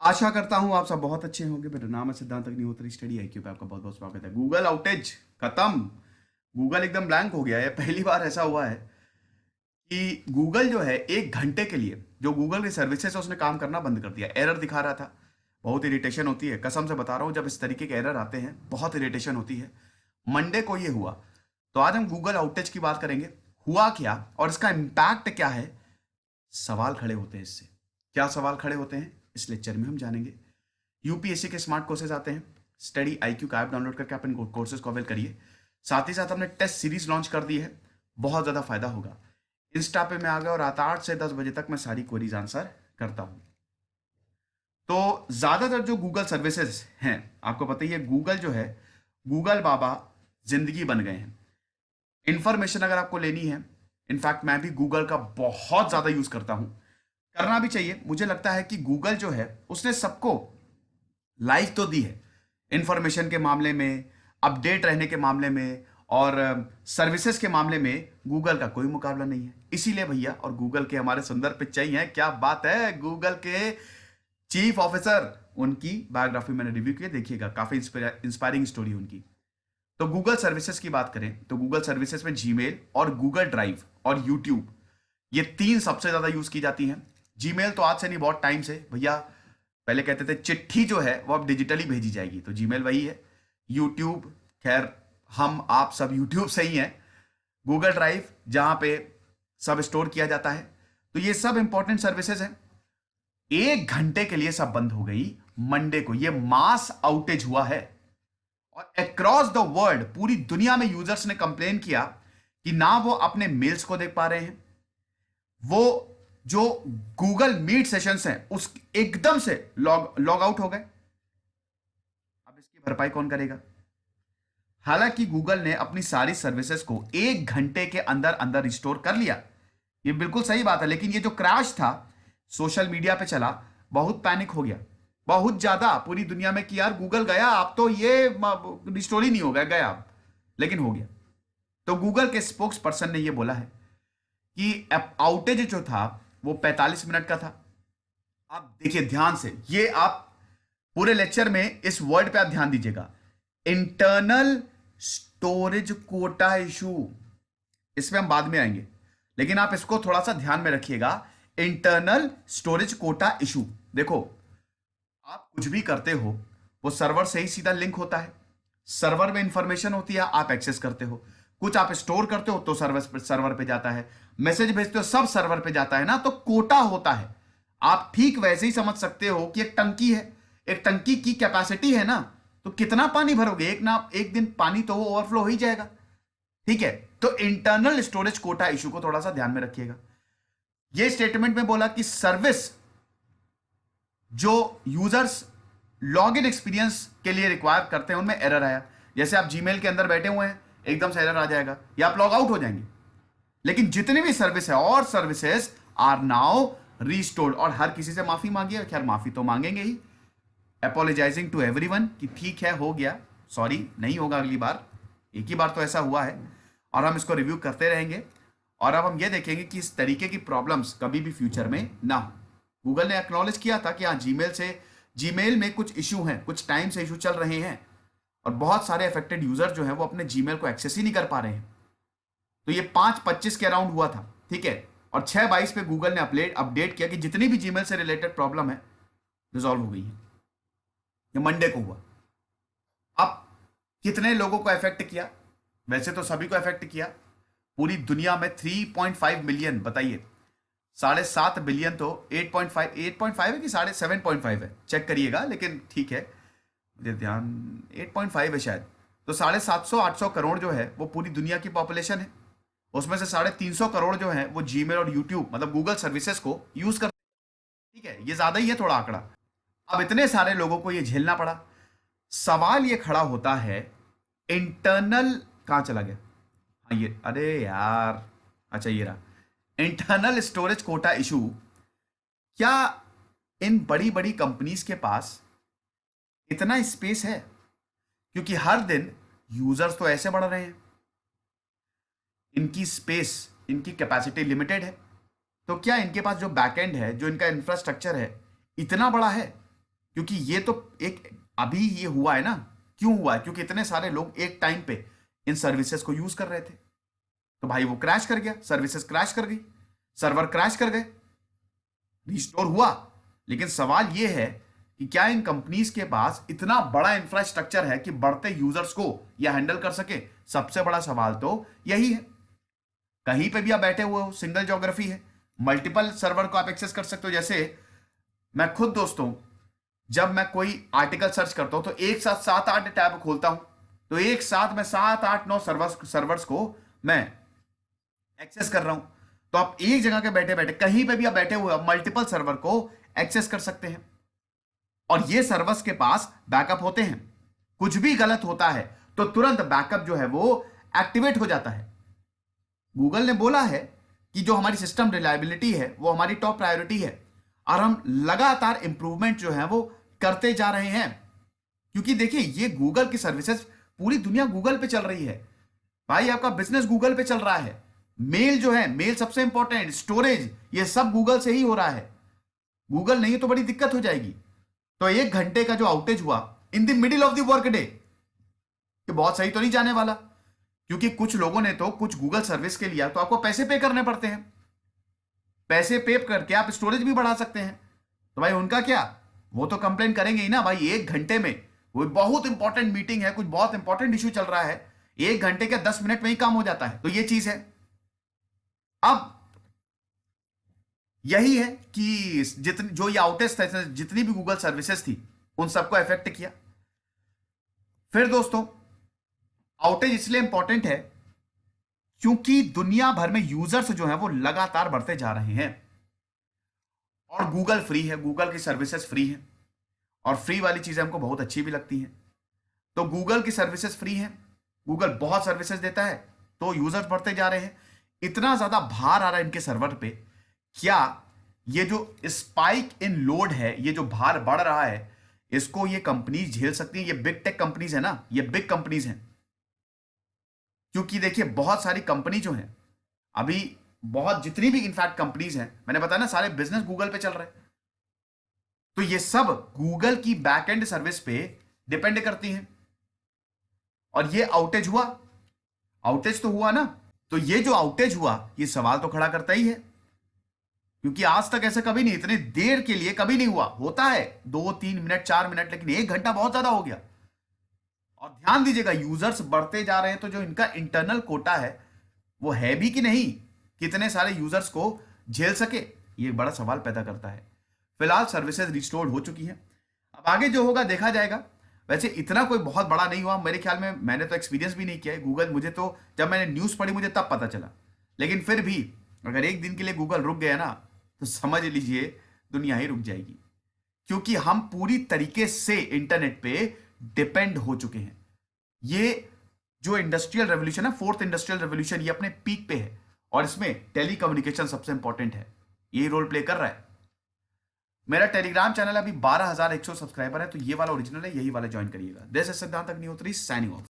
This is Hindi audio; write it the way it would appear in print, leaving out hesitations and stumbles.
आशा करता हूं आप सब बहुत अच्छे होंगे। मेरा नाम है सिद्धांत अग्निहोत्री, स्टडी आईक्यू पे आपका बहुत बहुत स्वागत है। गूगल आउटेज खत्म। गूगल एकदम ब्लैंक हो गया है। पहली बार ऐसा हुआ है कि गूगल जो है 1 घंटे के लिए जो गूगल की सर्विसेज है उसने काम करना बंद कर दिया। एरर दिखा रहा था। बहुत इरिटेशन होती है, कसम से बता रहा हूं। जब इस तरीके के एरर आते हैं बहुत इरिटेशन होती है। मंडे को ये हुआ। तो आज हम गूगल आउटेज की बात करेंगे। हुआ क्या और इसका इम्पैक्ट क्या है। सवाल खड़े होते हैं इससे। क्या सवाल खड़े होते हैं इस लेक्चर में हम जानेंगे। यूपीएससी के स्मार्ट कोर्सेज आते हैं। स्टडी आईक्यू का ऐप डाउनलोड करके आप इन कोर्सेज को अवेल करिए। साथ ही साथ हमने टेस्ट सीरीज लॉन्च कर दी है। बहुत ज़्यादा फायदा होगा। इंस्टा पे मैं आ गया और रात 8 से 10 बजे तक मैं सारी क्वेरीज आंसर करता हूं। तो ज़्यादातर जो गूगल सर्विसेज हैं, आपको पता ही है, गूगल जो है, गूगल बाबा जिंदगी बन गए हैं। इंफॉर्मेशन अगर आपको लेनी है, इनफैक्ट मैं भी गूगल का बहुत ज़्यादा यूज़ करता हूं। करना भी चाहिए। मुझे लगता है कि गूगल जो है उसने सबको लाइफ तो दी है इंफॉर्मेशन के मामले में, अपडेट रहने के मामले में, और सर्विसेज के मामले में गूगल का कोई मुकाबला नहीं है। इसीलिए भैया, और गूगल के हमारे सुंदर पिच्चई हैं, क्या बात है, गूगल के चीफ ऑफिसर, उनकी बायोग्राफी मैंने रिव्यू की, देखिएगा, काफी इंस्पायरिंग स्टोरी उनकी। तो गूगल सर्विसेज की बात करें तो गूगल सर्विसेज में जीमेल और गूगल ड्राइव और यूट्यूब, ये तीन सबसे ज्यादा यूज की जाती हैं। जीमेल तो आज से नहीं, बहुत टाइम से भैया। पहले कहते थे चिट्ठी जो है वो अब डिजिटली भेजी जाएगी, तो जीमेल वही है। यूट्यूब, खैर हम आप सब यूट्यूब से ही हैं। गूगल ड्राइव, जहां पे सब स्टोर किया जाता है। तो ये सब इंपॉर्टेंट सर्विसेज हैं। 1 घंटे के लिए सब बंद हो गई। मंडे को ये मास आउटेज हुआ है और अक्रॉस द वर्ल्ड, पूरी दुनिया में यूजर्स ने कंप्लेन किया कि ना वो अपने मेल्स को देख पा रहे हैं, वो जो गूगल मीट सेशंस हैं उस एकदम से लॉग आउट हो गए। अब इसकी भरपाई कौन करेगा। हालांकि गूगल ने अपनी सारी सर्विसेज को 1 घंटे के अंदर अंदर रिस्टोर कर लिया, ये बिल्कुल सही बात है। लेकिन ये जो क्रैश था सोशल मीडिया पे चला, बहुत पैनिक हो गया, बहुत ज्यादा पूरी दुनिया में कि यार गूगल गया, अब तो ये रिस्टोर ही नहीं होगा, गया अब। लेकिन हो गया। तो गूगल के स्पोक्स पर्सन ने ये बोला है कि आउटेज जो था वो 45 मिनट का था। आप देखिए ध्यान से, ये आप पूरे लेक्चर में इस वर्ड पे आप ध्यान दीजिएगा, इंटरनल स्टोरेज कोटा इशू। इसमें हम बाद में आएंगे, लेकिन आप इसको थोड़ा सा ध्यान में रखिएगा। Internal storage quota issue. देखो, आप कुछ भी करते हो वो सर्वर से ही सीधा लिंक होता है। सर्वर में इंफॉर्मेशन होती है, आप एक्सेस करते हो। कुछ आप स्टोर करते हो तो सर्वर पे जाता है। मैसेज भेजते हो, सब सर्वर पे जाता है ना, तो कोटा होता है। आप ठीक वैसे ही समझ सकते हो कि एक टंकी है, एक टंकी की कैपेसिटी है ना, तो कितना पानी भरोगे, एक दिन पानी तो वो ओवरफ्लो हो ही जाएगा। ठीक है। तो इंटरनल स्टोरेज कोटा इशू को थोड़ा सा ध्यान में रखिएगा। ये स्टेटमेंट में बोला कि सर्विस जो यूजर्स लॉग इन एक्सपीरियंस के लिए रिक्वायर करते हैं उनमें एरर आया। जैसे आप जीमेल के अंदर बैठे हुए हैं, एकदम से एरर आ जाएगा या आप लॉग आउट हो जाएंगे। लेकिन जितनी भी सर्विस है और सर्विसेज आर नाउ रीस्टोर्ड, और हर किसी से माफी मांगी है। खैर माफी तो मांगेंगे ही, अपोलोजाइजिंग टू एवरीवन कि ठीक है, हो गया, सॉरी, नहीं होगा अगली बार। एक ही बार तो ऐसा हुआ है और हम इसको रिव्यू करते रहेंगे। और अब हम ये देखेंगे कि इस तरीके की प्रॉब्लम्स कभी भी फ्यूचर में ना हो। गूगल ने एक्नॉलेज किया था कि हाँ, जीमेल में कुछ इशू हैं, कुछ टाइम से इशू चल रहे हैं और बहुत सारे अफेक्टेड यूजर जो हैं वो अपने जीमेल को एक्सेस ही नहीं कर पा रहे हैं। तो ये 5:25 के अराउंड हुआ था, ठीक है। और 6:22 पे गूगल ने अपडेट किया कि जितनी भी जीमेल से रिलेटेड प्रॉब्लम है रिजॉल्व हो गई है। ये मंडे को हुआ। अब कितने लोगों को इफेक्ट किया। वैसे तो सभी को इफेक्ट किया। पूरी दुनिया में 3.5 मिलियन, बताइए, 7.5 बिलियन, तो 8.5 है कि 7.5 है, चेक करिएगा, लेकिन ठीक है, मुझे ध्यान 8.5 है शायद। तो 750-800 करोड़ जो है वो पूरी दुनिया की पॉपुलेशन है। उसमें से 350 करोड़ जो है वो जीमेल और यूट्यूब, मतलब गूगल सर्विसेज को यूज करते हैं। ठीक है, ये ज्यादा ही है थोड़ा आंकड़ा। अब इतने सारे लोगों को ये झेलना पड़ा। सवाल ये खड़ा होता है, इंटरनल कहां चला गया, हाँ ये, अरे यार, अच्छा ये रहा, इंटरनल स्टोरेज कोटा इशू। क्या इन बड़ी बड़ी कंपनीज के पास इतना स्पेस है, क्योंकि हर दिन यूजर्स तो ऐसे बढ़ रहे हैं, इनकी स्पेस, इनकी कैपेसिटी लिमिटेड है। तो क्या इनके पास जो बैकएंड है, जो इनका इंफ्रास्ट्रक्चर है, इतना बड़ा है क्योंकि ये तो एक अभी ये हुआ है ना, क्यों हुआ है? क्योंकि इतने सारे लोग एक टाइम पे इन सर्विसेज को यूज कर रहे थे, तो भाई वो क्रैश कर गया, सर्विसेज क्रैश कर गई, सर्वर क्रैश कर गए, रिस्टोर हुआ। लेकिन सवाल यह है कि क्या इन कंपनीज के पास इतना बड़ा इंफ्रास्ट्रक्चर है कि बढ़ते यूजर्स को यह हैंडल कर सके? सबसे बड़ा सवाल तो यही है। कहीं पे भी आप बैठे हुए हो, सिंगल ज्योग्राफी है, मल्टीपल सर्वर को आप एक्सेस कर सकते हो। जैसे मैं खुद दोस्तों, जब मैं कोई आर्टिकल सर्च करता हूं तो एक साथ 7-8 टैब खोलता हूं, तो एक साथ मैं 7-8-9 सर्वर्स को मैं एक्सेस कर रहा हूं। तो आप एक जगह के बैठे बैठे कहीं पे भी आप बैठे हुए मल्टीपल सर्वर को एक्सेस कर सकते हैं, और ये सर्वर्स के पास बैकअप होते हैं। कुछ भी गलत होता है तो तुरंत बैकअप जो है वो एक्टिवेट हो जाता है। गूगल ने बोला है कि जो हमारी सिस्टम रिलायबिलिटी है वो हमारी टॉप प्रायोरिटी है, और हम लगातार इंप्रूवमेंट जो है वो करते जा रहे हैं। क्योंकि देखिए, ये गूगल की सर्विसेज, पूरी दुनिया गूगल पे चल रही है भाई, आपका बिजनेस गूगल पे चल रहा है। मेल जो है, मेल सबसे इंपॉर्टेंट, स्टोरेज, ये सब गूगल से ही हो रहा है। गूगल नहीं तो बड़ी दिक्कत हो जाएगी। तो 1 घंटे का जो आउटेज हुआ in the middle of the work day, ये बहुत सही तो नहीं जाने वाला, क्योंकि कुछ लोगों ने तो कुछ गूगल सर्विस के लिए तो आपको पैसे पे करने पड़ते हैं, पैसे पे करके आप स्टोरेज भी बढ़ा सकते हैं। तो भाई उनका क्या, वो तो कंप्लेन करेंगे ही ना भाई। 1 घंटे में वो बहुत इंपॉर्टेंट मीटिंग है, कुछ बहुत इंपॉर्टेंट इश्यू चल रहा है, 1 घंटे के 10 मिनट में ही काम हो जाता है। तो ये चीज है। अब यही है कि जितनी जो ये आउटेज था, जितनी भी गूगल सर्विसेज थी, उन सबको इफेक्ट किया। फिर दोस्तों, आउटेज इसलिए इंपॉर्टेंट है क्योंकि दुनिया भर में यूजर्स जो हैं वो लगातार बढ़ते जा रहे हैं, और गूगल फ्री है, गूगल की सर्विसेज फ्री है, और फ्री वाली चीजें हमको बहुत अच्छी भी लगती हैं। तो गूगल की सर्विसेज फ्री है, गूगल बहुत सर्विसेज देता है, तो यूजर्स बढ़ते जा रहे हैं। इतना ज्यादा भार आ रहा है इनके सर्वर पे, क्या ये जो स्पाइक इन लोड है, ये जो भार बढ़ रहा है, इसको ये कंपनीज झेल सकती हैं? ये बिग टेक कंपनीज है ना, ये बिग कंपनीज हैं। क्योंकि देखिए, बहुत सारी कंपनी जो हैं अभी, बहुत जितनी भी इनफैक्ट कंपनीज हैं, मैंने बताया ना, सारे बिजनेस गूगल पे चल रहे हैं। तो ये सब गूगल की बैक एंड सर्विस पे डिपेंड करती हैं। और ये आउटेज हुआ, आउटेज तो हुआ ना, तो ये जो आउटेज हुआ ये सवाल तो खड़ा करता ही है, क्योंकि आज तक ऐसा कभी नहीं, इतने देर के लिए कभी नहीं हुआ। होता है 2-3 मिनट 4 मिनट, लेकिन 1 घंटा बहुत ज्यादा हो गया। और ध्यान दीजिएगा, यूजर्स बढ़ते जा रहे हैं, तो जो इनका इंटरनल कोटा है वो है भी कि नहीं, कितने सारे यूजर्स को झेल सके, ये बड़ा सवाल पैदा करता है। फिलहाल सर्विसेज रिस्टोर्ड हो चुकी हैं, अब आगे जो होगा देखा जाएगा। वैसे इतना कोई बहुत बड़ा नहीं हुआ मेरे ख्याल में, मैंने तो एक्सपीरियंस भी नहीं किया है गूगल, मुझे तो जब मैंने न्यूज़ पढ़ी मुझे तब पता चला। लेकिन फिर भी अगर एक दिन के लिए गूगल रुक गया ना, तो समझ लीजिए दुनिया ही रुक जाएगी, क्योंकि हम पूरी तरीके से इंटरनेट पे डिपेंड हो चुके हैं। ये जो इंडस्ट्रियल रेवोल्यूशन है, फोर्थ इंडस्ट्रियल रेवोल्यूशन, ये अपने पीक पे है, और इसमें टेलीकम्युनिकेशन सबसे इंपॉर्टेंट है, ये रोल प्ले कर रहा है। मेरा टेलीग्राम चैनल अभी 12,100 सब्सक्राइबर है, तो ये वाला ओरिजिनल है, यही वाला ज्वाइन करिएगा। दिस इज सिद्धांत अग्निहोत्री साइनिंग ऑफ।